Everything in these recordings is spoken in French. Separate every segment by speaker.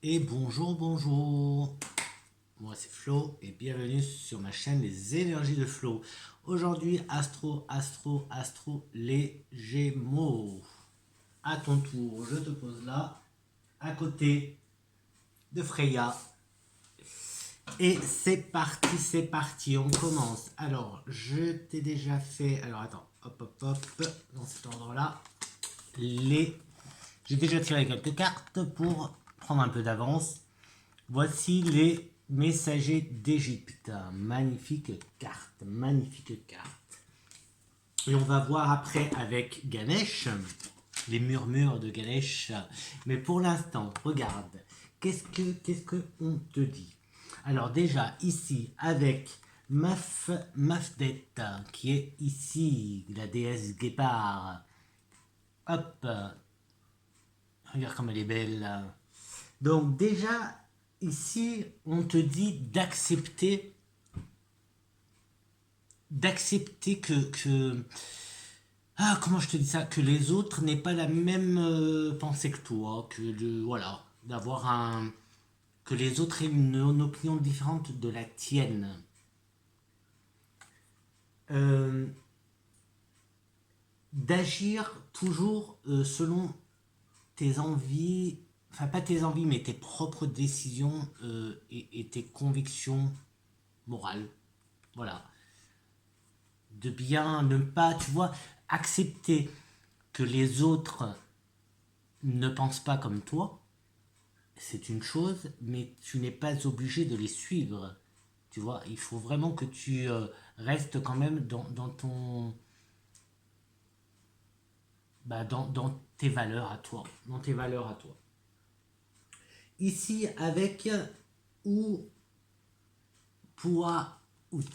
Speaker 1: Et bonjour, bonjour. Moi c'est Flo et bienvenue sur ma chaîne Les énergies de Flo. Aujourd'hui, astro, les Gémeaux. À ton tour, je te pose là, à côté de Freya. Et c'est parti, on commence. Alors, je t'ai déjà fait. Alors attends, hop, dans cet ordre-là. Les. J'ai déjà tiré quelques cartes pour prendre un peu d'avance. Voici les messagers d'Égypte. Magnifique carte, magnifique carte. Et on va voir après avec Ganesh, les murmures de Ganesh. Mais pour l'instant, regarde, qu'est-ce que on te dit? Alors déjà, ici, avec Mafdet, qui est ici, la déesse guépard. Hop, regarde comme elle est belle. Donc déjà, ici, on te dit d'accepter que comment je te dis ça, que les autres n'aient pas la même pensée que toi, voilà, d'avoir que les autres aient une opinion différente de la tienne. Euh, D'agir toujours selon tes envies, enfin pas tes envies, mais tes propres décisions et tes convictions morales. Voilà. De bien ne pas, tu vois, accepter que les autres ne pensent pas comme toi, c'est une chose, mais tu n'es pas obligé de les suivre. Tu vois, il faut vraiment que tu restes quand même dans ton, dans tes valeurs à toi, dans tes valeurs à toi. Ici avec ou Poua Out.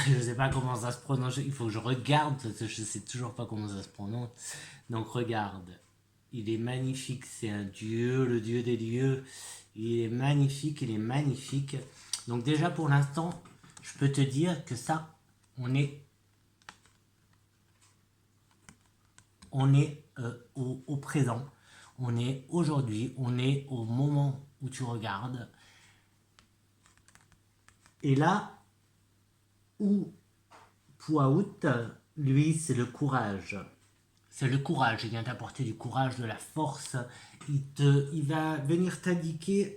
Speaker 1: Je ne sais pas comment ça se prononce, il faut que je regarde parce que je ne sais toujours pas comment ça se prononce. Donc regarde, il est magnifique, c'est un dieu, le dieu des dieux. Il est magnifique, il est magnifique. Donc déjà pour l'instant, je peux te dire que ça, on est, au présent. On est aujourd'hui, on est au moment où tu regardes. Et là, où Pouaout, lui, c'est le courage. C'est le courage, il vient t'apporter du courage, de la force. Il va venir t'indiquer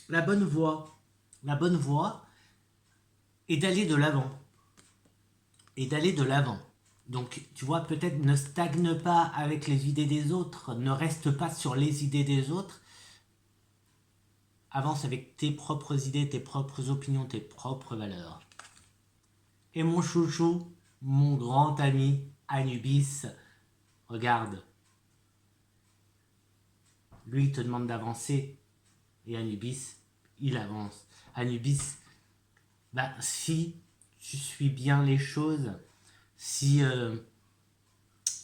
Speaker 1: la bonne voie. La bonne voie est d'aller de l'avant. Et d'aller de l'avant. Donc, tu vois, peut-être ne stagne pas avec les idées des autres, ne reste pas sur les idées des autres. Avance avec tes propres idées, tes propres opinions, tes propres valeurs. Et mon chouchou, mon grand ami Anubis, regarde. Lui, il te demande d'avancer. Et Anubis, il avance. Anubis, si tu suis bien les choses, si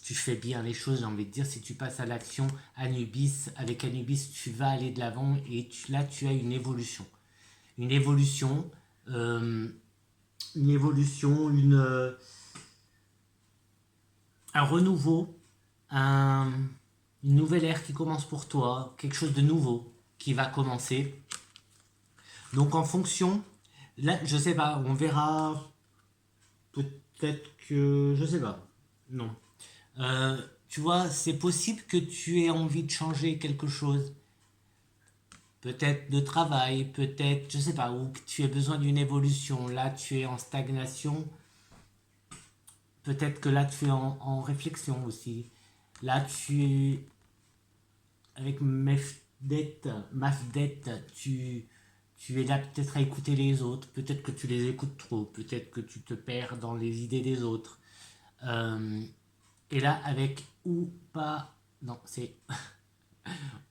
Speaker 1: tu fais bien les choses, j'ai envie de dire, si tu passes à l'action, avec Anubis, tu vas aller de l'avant et là, tu as une évolution. Une évolution, un renouveau, une nouvelle ère qui commence pour toi, quelque chose de nouveau qui va commencer. Donc en fonction, là, je sais pas, on verra. Peut-être que. Je sais pas. Non. Tu vois, c'est possible que tu aies envie de changer quelque chose. Peut-être de travail, peut-être, je sais pas, ou que tu aies besoin d'une évolution. Là, tu es en stagnation. Peut-être que là, tu es en réflexion aussi. Là, avec Mafdet, tu es là peut-être à écouter les autres. Peut-être que tu les écoutes trop. Peut-être que tu te perds dans les idées des autres. Euh, et là, avec ou pas. Non, c'est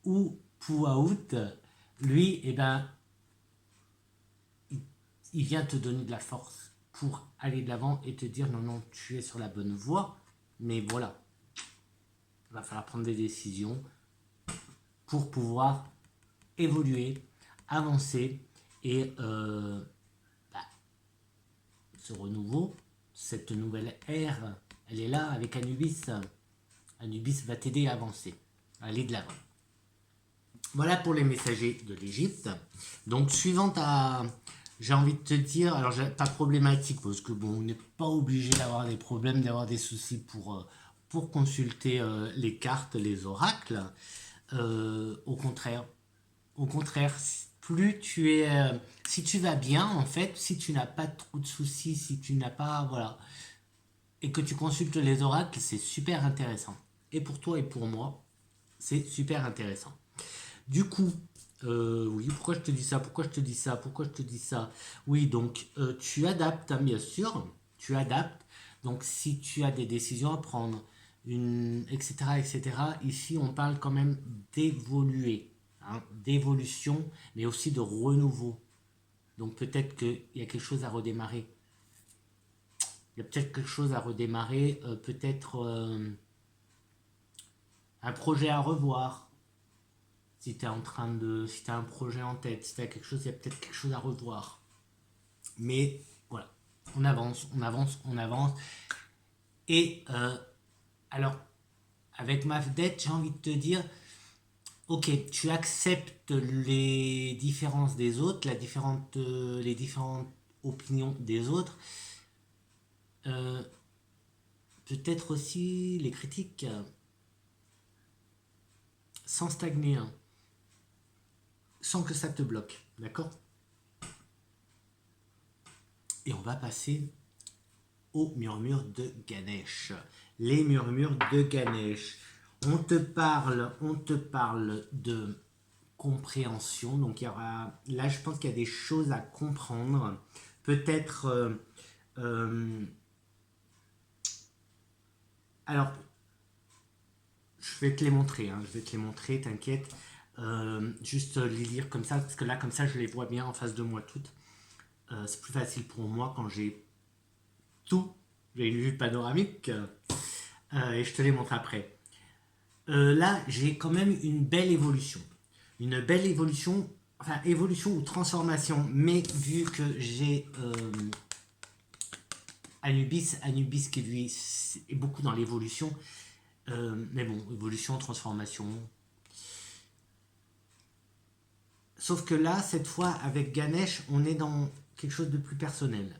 Speaker 1: ou Pouaout, lui, eh ben, il vient te donner de la force pour aller de l'avant et te dire non, non, tu es sur la bonne voie. Mais voilà, il va falloir prendre des décisions pour pouvoir évoluer, avancer et bah, ce renouveau, cette nouvelle ère, elle est là avec Anubis. Anubis va t'aider à avancer, à aller de l'avant. Voilà pour les messagers de l'Égypte. Donc, suivant ta... J'ai envie de te dire, alors pas problématique, parce que bon, on n'est pas obligé d'avoir des problèmes, d'avoir des soucis pour consulter les cartes, les oracles. Au contraire, plus tu es, si tu vas bien, en fait, si tu n'as pas trop de soucis, si tu n'as pas, voilà, et que tu consultes les oracles, c'est super intéressant. Et pour toi et pour moi, c'est super intéressant. Du coup, oui, pourquoi je te dis ça, pourquoi je te dis ça, pourquoi je te dis ça. Oui, donc tu adaptes, hein, bien sûr, tu adaptes. Donc si tu as des décisions à prendre, etc., etc., ici on parle quand même d'évoluer, hein, d'évolution, mais aussi de renouveau. Donc peut-être qu'il y a quelque chose à redémarrer. Il y a peut-être quelque chose à redémarrer, peut-être un projet à revoir. Si tu es en train de. Si tu as un projet en tête, si tu as quelque chose, il y a peut-être quelque chose à revoir. Mais voilà, on avance, on avance, on avance. Et alors, avec ma dette, j'ai envie de te dire, ok, tu acceptes les différences des autres, les différentes opinions des autres, euh, peut-être aussi les critiques, sans stagner, hein, sans que ça te bloque, d'accord? Et on va passer aux murmures de Ganesh. Les murmures de Ganesh. On te parle de compréhension. Donc il y aura, là je pense qu'il y a des choses à comprendre. Peut-être, euh, alors je vais te les montrer. Hein, je vais te les montrer, t'inquiète. Juste les lire comme ça, parce que là comme ça je les vois bien en face de moi toutes. C'est plus facile pour moi quand j'ai tout. J'ai une vue panoramique et je te les montre après. Là, j'ai quand même une belle évolution. Une belle évolution, enfin évolution ou transformation, mais vu que j'ai Anubis qui lui est beaucoup dans l'évolution, mais bon, évolution, transformation. Sauf que là, cette fois, avec Ganesh, on est dans quelque chose de plus personnel.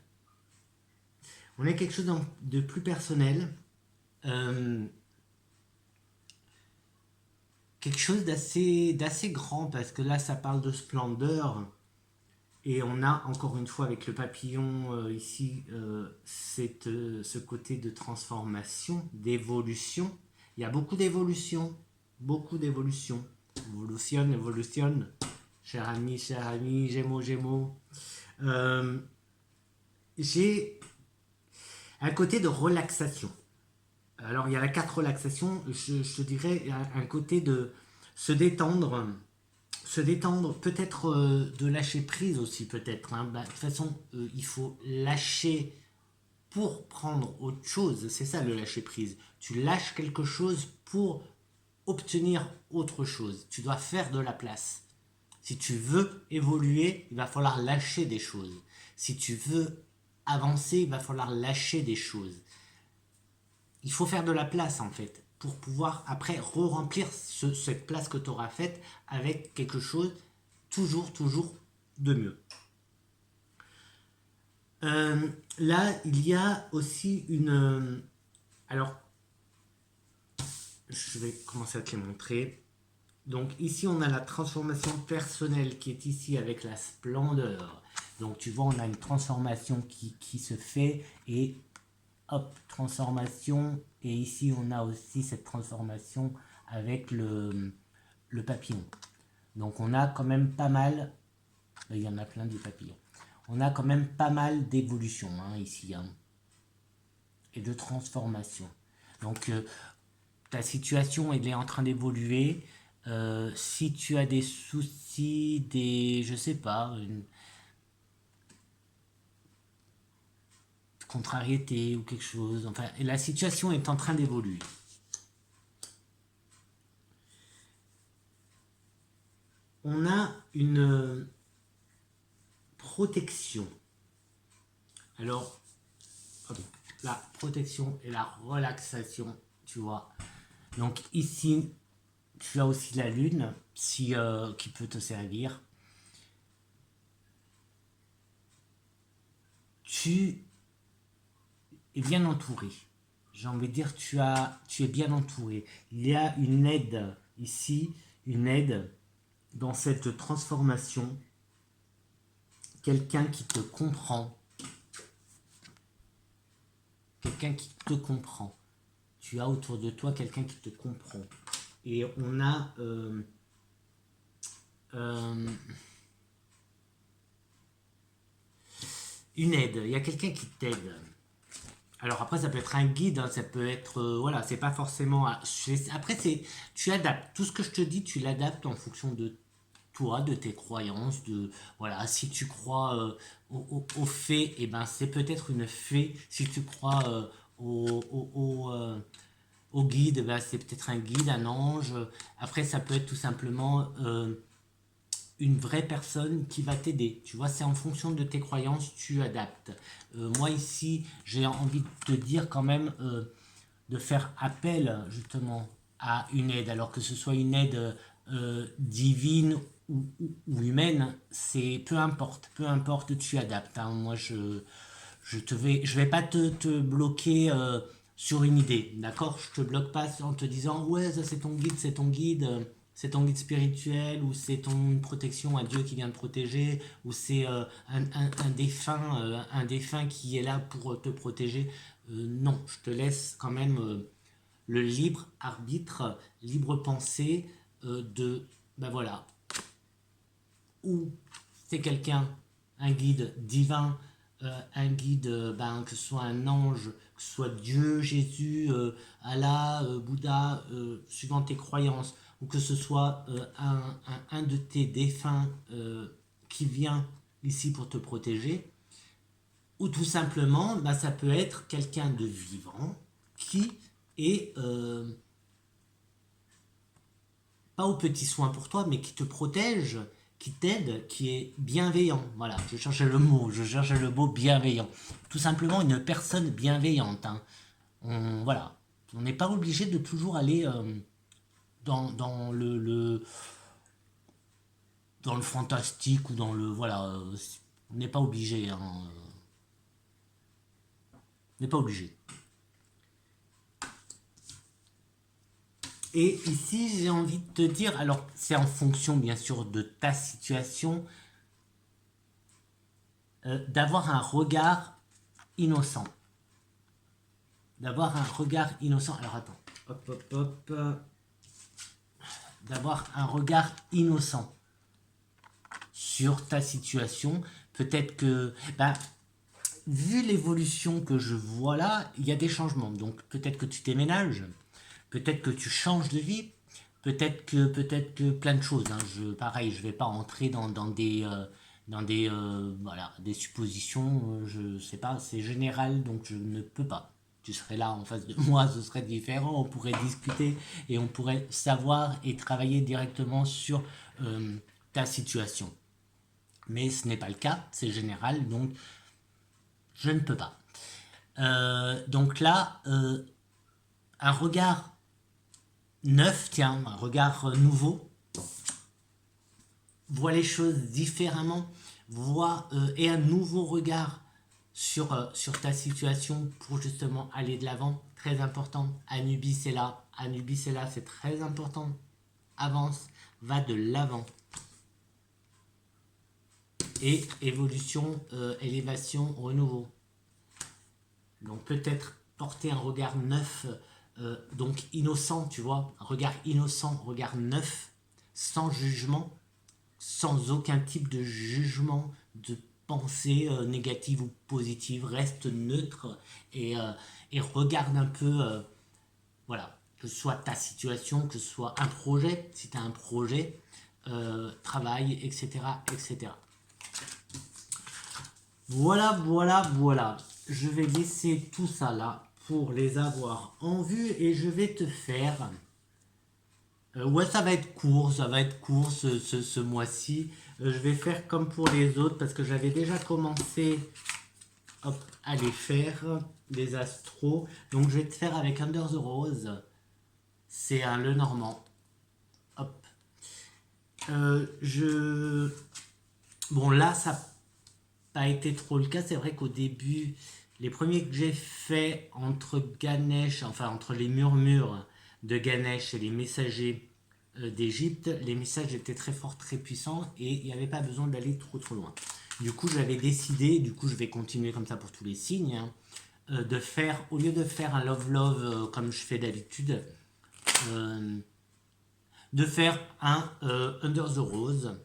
Speaker 1: On est quelque chose de plus personnel. Euh, Quelque chose d'assez grand, parce que là, ça parle de splendeur. Et on a encore une fois avec le papillon ici ce côté de transformation, d'évolution. Il y a beaucoup d'évolution, beaucoup d'évolution. Évolutionne, évolutionne. Cher ami, Gémeaux, Gémeaux. Euh, j'ai un côté de relaxation. Alors il y a la carte relaxation, je te dirais un côté de se détendre, peut-être de lâcher prise aussi, peut-être. Hein. Bah, de toute façon, il faut lâcher pour prendre autre chose. C'est ça le lâcher prise. Tu lâches quelque chose pour obtenir autre chose. Tu dois faire de la place. Si tu veux évoluer, il va falloir lâcher des choses. Si tu veux avancer, il va falloir lâcher des choses. Il faut faire de la place en fait pour pouvoir après re-remplir cette place que tu auras faite avec quelque chose toujours de mieux. Là, il y a aussi une... alors, je vais commencer à te les montrer. Donc ici, on a la transformation personnelle qui est ici avec la splendeur. Donc tu vois, on a une transformation qui se fait et hop, transformation. Et ici, on a aussi cette transformation avec le papillon. Donc on a quand même pas mal, il y en a plein des papillons. On a quand même pas mal d'évolution hein, ici, hein, et de transformation. Donc ta situation elle est en train d'évoluer. Si tu as des soucis, je sais pas, une contrariété ou quelque chose, enfin, la situation est en train d'évoluer. On a une protection. Alors, la protection et la relaxation, tu vois. Donc ici, tu as aussi la lune si, qui peut te servir. Tu es bien entouré. J'ai envie de dire, tu es bien entouré. Il y a une aide ici, une aide dans cette transformation. Quelqu'un qui te comprend. Quelqu'un qui te comprend. Tu as autour de toi quelqu'un qui te comprend. Et on a une aide. Il y a quelqu'un qui t'aide. Alors après, ça peut être un guide, hein, ça peut être... voilà, c'est pas forcément... Après, tu adaptes. Tout ce que je te dis, tu l'adaptes en fonction de toi, de tes croyances, de... Voilà, si tu crois aux fées, eh ben, c'est peut-être une fée. Si tu crois au guide, eh ben, c'est peut-être un guide, un ange. Après, ça peut être tout simplement... une vraie personne qui va t'aider. Tu vois, c'est en fonction de tes croyances, tu adaptes. Moi ici, j'ai envie de te dire quand même de faire appel justement à une aide, alors que ce soit une aide divine ou humaine, c'est peu importe, tu adaptes. Hein. Moi, je vais pas te bloquer sur une idée, d'accord? Je te bloque pas en te disant ouais, ça c'est ton guide spirituel, ou c'est ton protection, un Dieu qui vient te protéger, ou c'est un défunt qui est là pour te protéger. Non, je te laisse quand même le libre arbitre, libre pensée de, ben voilà, ou c'est quelqu'un, un guide divin, un guide, ben, que ce soit un ange, que ce soit Dieu, Jésus, Allah, Bouddha, suivant tes croyances, ou que ce soit un de tes défunts qui vient ici pour te protéger, ou tout simplement, ben, ça peut être quelqu'un de vivant qui est pas aux petits soins pour toi, mais qui te protège, qui t'aide, qui est bienveillant. Voilà, je cherchais le mot bienveillant. Tout simplement une personne bienveillante. Hein. Voilà, on n'est pas obligé de toujours aller dans dans le fantastique ou dans le... Voilà, on n'est pas obligé. Hein, on n'est pas obligé. Et ici, j'ai envie de te dire, alors c'est en fonction bien sûr de ta situation, d'avoir un regard innocent. D'avoir un regard innocent. Alors attends, hop, hop, hop. D'avoir un regard innocent sur ta situation. Peut-être que, ben, vu l'évolution que je vois là, il y a des changements. Donc peut-être que tu déménages, peut-être que tu changes de vie, peut-être que plein de choses. Hein. Pareil, je vais pas entrer dans des voilà, des suppositions. Je sais pas, c'est général, donc je ne peux pas. Tu serais là en face de moi, ce serait différent. On pourrait discuter et on pourrait savoir et travailler directement sur ta situation. Mais ce n'est pas le cas, c'est général, donc je ne peux pas. Donc là, un regard neuf, tiens, un regard nouveau, voit les choses différemment, et un nouveau regard sur ta situation pour justement aller de l'avant. Très important. Anubis est là. Anubis est là, c'est très important. Avance, va de l'avant. Et évolution, élévation, renouveau. Donc peut-être porter un regard neuf, donc innocent, tu vois, un regard innocent, regard neuf, sans jugement, sans aucun type de jugement, de pensée négative ou positive, reste neutre et regarde un peu, voilà, que ce soit ta situation, que ce soit un projet, si tu as un projet, travail, etc., etc. Voilà, voilà, voilà. Je vais laisser tout ça là pour les avoir en vue et je vais te faire... ouais, ça va être court, ce mois-ci. Je vais faire comme pour les autres parce que j'avais déjà commencé hop, à les faire, les astros. Donc je vais te faire avec Under the Rose. C'est un Le Normand. Bon, là, ça n'a pas été trop le cas. C'est vrai qu'au début, les premiers que j'ai fait entre Ganesh, enfin entre les murmures de Ganesh et les messagers d'Égypte, les messages étaient très forts, très puissants et il n'y avait pas besoin d'aller trop loin. Du coup, j'avais décidé, du coup, je vais continuer comme ça pour tous les signes, hein, de faire, au lieu de faire un love-love comme je fais d'habitude, de faire un Under the Rose.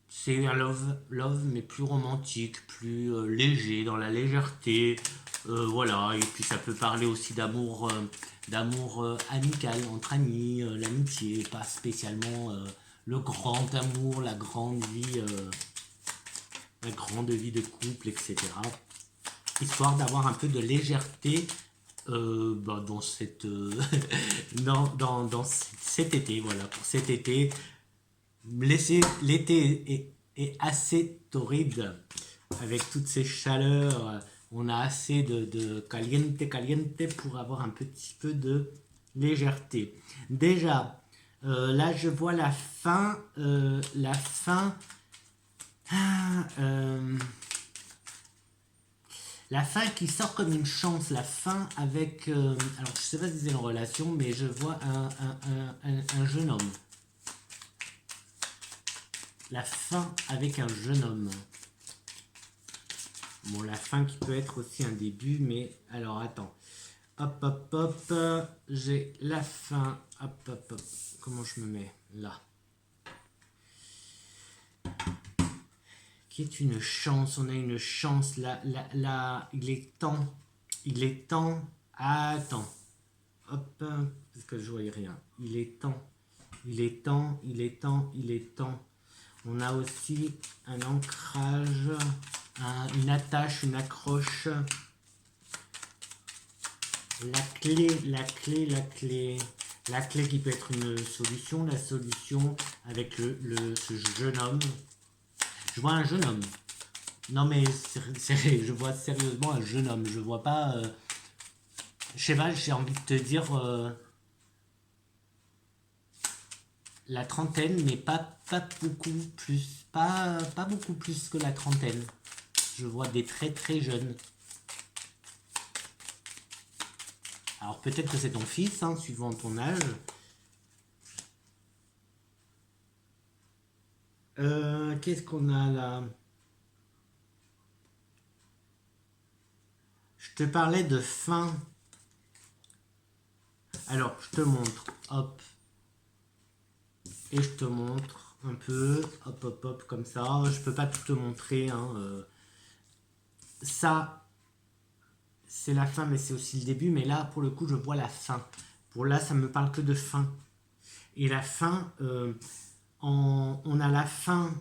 Speaker 1: C'est un love mais plus romantique, plus léger, dans la légèreté. Voilà, et puis ça peut parler aussi d'amour amical, entre amis, l'amitié, pas spécialement le grand amour, la grande vie de couple, etc. Histoire d'avoir un peu de légèreté dans dans cet été, voilà, pour cet été. L'été est assez torride avec toutes ces chaleurs. On a assez de caliente pour avoir un petit peu de légèreté. Déjà, là je vois la fin. La fin qui sort comme une chance, la fin avec... alors je sais pas si c'est une relation, mais je vois un jeune homme. La fin avec un jeune homme. Bon, la fin qui peut être aussi un début, mais... Alors, attends. Hop. J'ai la fin. Hop. Comment je me mets là? Qui est une chance. On a une chance. Là, il est temps. Attends. Hop. Parce que je voyais rien. Il est temps. On a aussi un ancrage, une attache, une accroche. La clé. La clé qui peut être une solution. La solution avec ce jeune homme. Je vois un jeune homme. Non mais je vois sérieusement un jeune homme. Je vois pas... Cheval, j'ai envie de te dire... la trentaine, mais pas beaucoup plus. Pas beaucoup plus que la trentaine. Je vois des très jeunes. Alors peut-être que c'est ton fils, hein, suivant ton âge. Qu'est-ce qu'on a là? Je te parlais de fin. Alors, je te montre. Hop. Et je te montre un peu. Hop, comme ça. Je peux pas tout te montrer. Hein. Ça, c'est la fin, mais c'est aussi le début. Mais là, pour le coup, je vois la fin. Pour là, ça me parle que de fin. Et la fin, on a la fin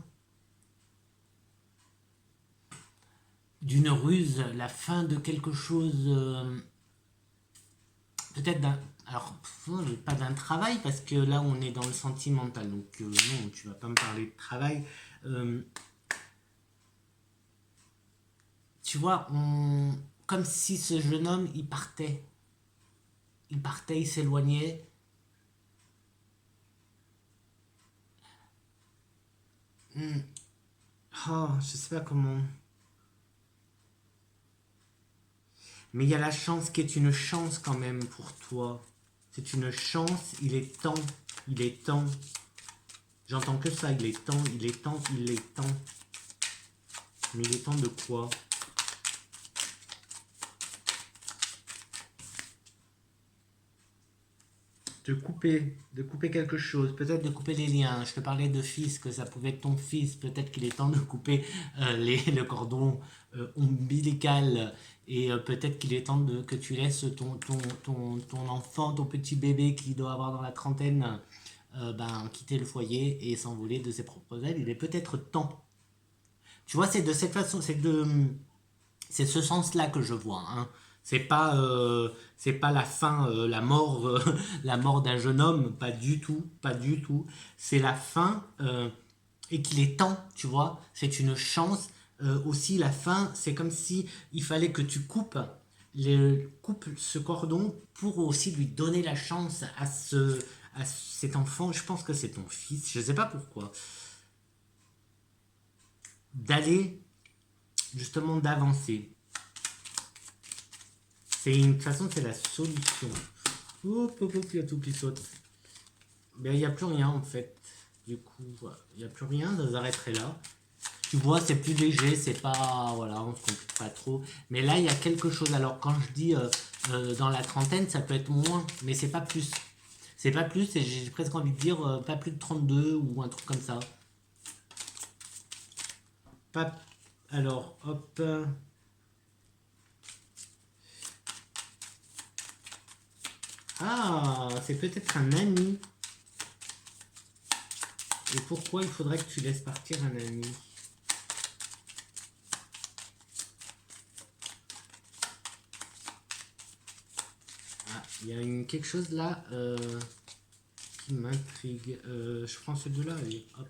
Speaker 1: d'une ruse, la fin de quelque chose, peut-être d'un... Alors, pas d'un travail, parce que là, on est dans le sentimental. Donc, non, tu vas pas me parler de travail. Tu vois, comme si ce jeune homme, il partait. Il s'éloignait. Oh, je sais pas comment. Mais il y a la chance qui est une chance quand même pour toi. C'est une chance, il est temps. J'entends que ça, il est temps. Mais il est temps de quoi? De couper quelque chose, peut-être de couper les liens. Je te parlais de fils, que ça pouvait être ton fils, peut-être qu'il est temps de couper le cordon ombilical et peut-être qu'il est temps que tu laisses ton enfant, ton petit bébé qui doit avoir dans la trentaine, quitter le foyer et s'envoler de ses propres ailes. Il est peut-être temps. Tu vois, c'est de cette façon, c'est ce sens-là que je vois. Hein. C'est pas la fin, la mort d'un jeune homme, pas du tout. C'est la fin et qu'il est temps, tu vois. C'est une chance. Aussi, la fin, c'est comme si il fallait que tu coupes ce cordon pour aussi lui donner la chance à cet enfant, je pense que c'est ton fils, je ne sais pas pourquoi, d'aller justement d'avancer. De toute façon, c'est la solution. Hop, hop, hop, il y a tout qui saute. Ben, il n'y a plus rien en fait. Du coup, il n'y a plus rien, ça s'arrêterait là. Tu vois, c'est plus léger, c'est pas. Voilà, on se complique pas trop. Mais là, il y a quelque chose. Alors, quand je dis dans la trentaine, ça peut être moins, mais c'est pas plus. C'est pas plus, et j'ai presque envie de dire pas plus de 32 ou un truc comme ça. Pas. Alors, hop. Ah, c'est peut-être un ami. Et pourquoi il faudrait que tu laisses partir un ami? Ah, il y a quelque chose là qui m'intrigue. Je prends ce deux-là, allez, hop.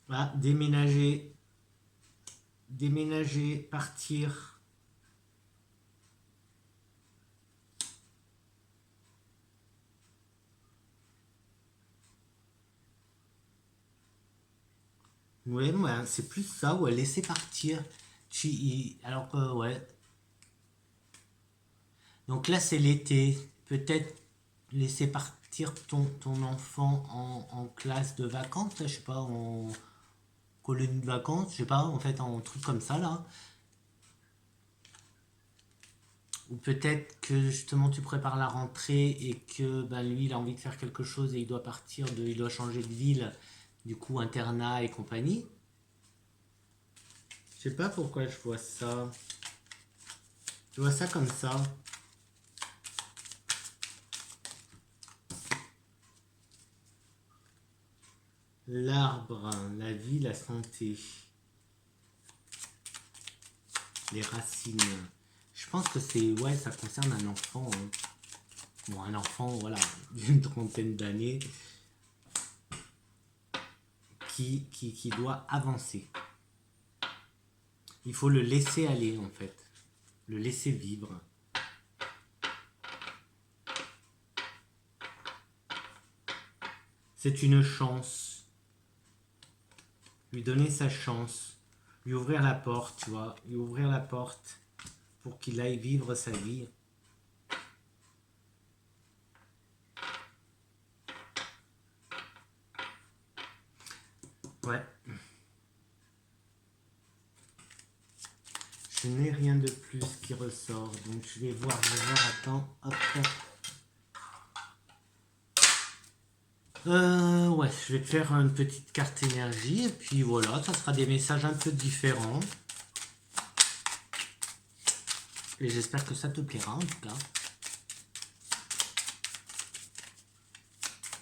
Speaker 1: Ah, déménager. Déménager, partir. Ouais, c'est plus ça, ouais, laisser partir. Alors que, ouais. Donc là, c'est l'été. Peut-être laisser partir ton enfant en classe de vacances, là, je sais pas, en colonie de vacances, je sais pas, en fait, en truc comme ça, là. Ou peut-être que justement tu prépares la rentrée et que ben, lui, il a envie de faire quelque chose et il doit il doit changer de ville, du coup, internat et compagnie. Je sais pas pourquoi je vois ça. Je vois ça comme ça. L'arbre, la vie, la santé, les racines. Je pense que c'est, ouais, ça concerne un enfant. Hein. Bon, un enfant, voilà, d'une trentaine d'années qui doit avancer. Il faut le laisser aller, en fait. Le laisser vivre. C'est une chance. Lui donner sa chance. Lui ouvrir la porte, tu vois. Lui ouvrir la porte pour qu'il aille vivre sa vie. Ouais. Je n'ai rien de plus qui ressort. Donc je vais voir, attends. Hop. Ouais, je vais te faire une petite carte énergie et puis voilà, ça sera des messages un peu différents. Et j'espère que ça te plaira en tout cas. De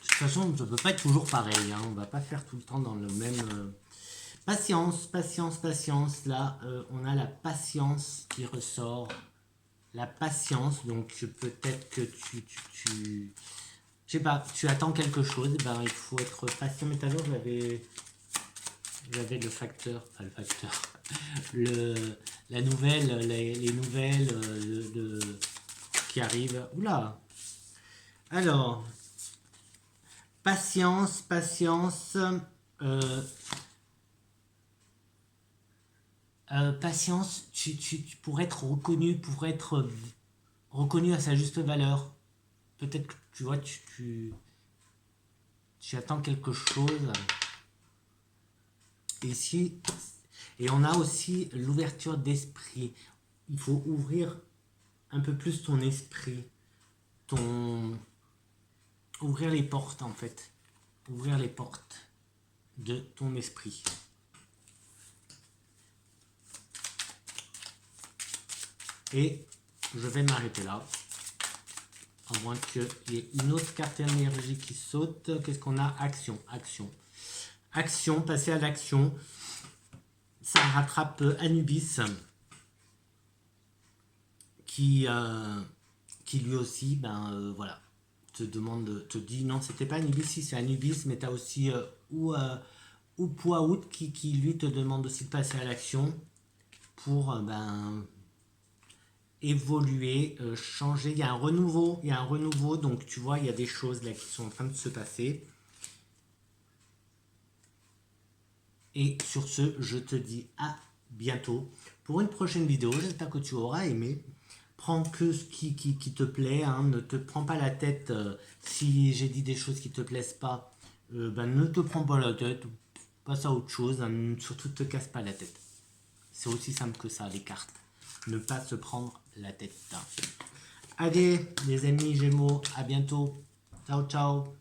Speaker 1: toute façon, ça ne peut pas être toujours pareil, hein. On va pas faire tout le temps dans le même... Patience, patience, patience. Là, on a la patience qui ressort. La patience, donc peut-être que je sais pas, tu attends quelque chose, ben il faut être patient. Mais tout à l'heure, j'avais le facteur, enfin le facteur, la nouvelle, les nouvelles qui arrivent. Oula. Alors, patience, patience. euh, Patience, pour être reconnu à sa juste valeur. Peut-être que tu vois, tu attends quelque chose. Et on a aussi l'ouverture d'esprit. Il faut ouvrir un peu plus ton esprit, ouvrir les portes en fait, ouvrir les portes de ton esprit. Et je vais m'arrêter là, à moins qu'il y ait une autre carte énergie qui saute. Qu'est-ce qu'on a? Action, action. Action, passer à l'action. Ça rattrape Anubis qui lui aussi, voilà, te dit non, c'était pas Anubis, si c'est Anubis, mais tu as aussi ou Pouaout qui lui te demande aussi de passer à l'action pour évoluer, changer. Il y a un renouveau, donc tu vois, il y a des choses là qui sont en train de se passer. Et sur ce, je te dis à bientôt pour une prochaine vidéo. J'espère que tu auras aimé. Prends que ce qui te plaît, hein. Ne te prends pas la tête si j'ai dit des choses qui te plaisent pas. Ben, ne te prends pas la tête, passe à autre chose, hein. Surtout ne te casse pas la tête. C'est aussi simple que ça, les cartes. Ne pas se prendre la tête. Allez, les amis Gémeaux, à bientôt. Ciao, ciao.